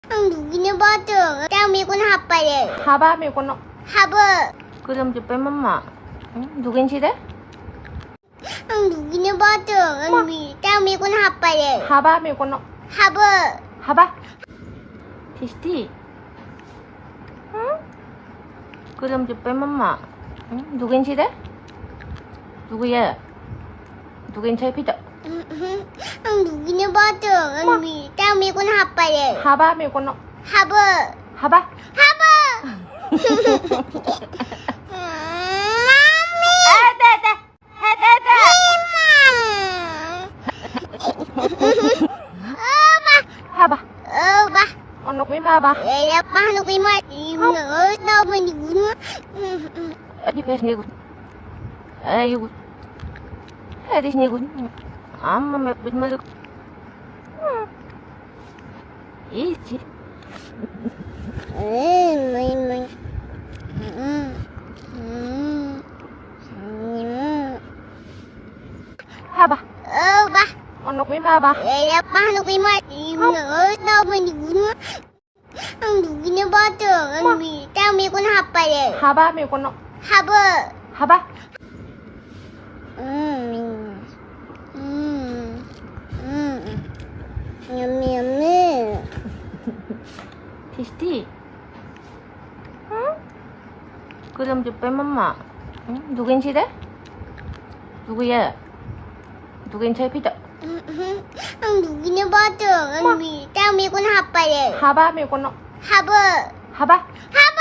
누구냐 봐도 땀이군 하빠래 하바미구나. 하버 그럼 저 빼맘마. 응? 누군지래? 누구냐 봐도 땀이군 하빠래 하바미구나. 하버 하바. 티스티. 응? 그럼 저 빼맘마. 응? 누군지래? 누구야? 누군지 피다. 누구냐 봐도 땀이군 하빠래 하바미구나. 하버 하바. 하버 하바. ba Ano ko yung haba? paano kayo naman Adi pa sinigot. Ayugot. Adi sinigot. Amma may maluk. Easy. Haba. ba Ano ko yung haba? paano kayo naman 누구냐 봐도 땀이군 하빠래 하바미구나. 하버 하바. 냠냠 티스티. 응? 그럼 저 빼맘마. 응? 누군지래? 누구야? 누군지 피다. 누구냐 봐도 땀이군 하빠래 하바미구나. 하버 하바. 하버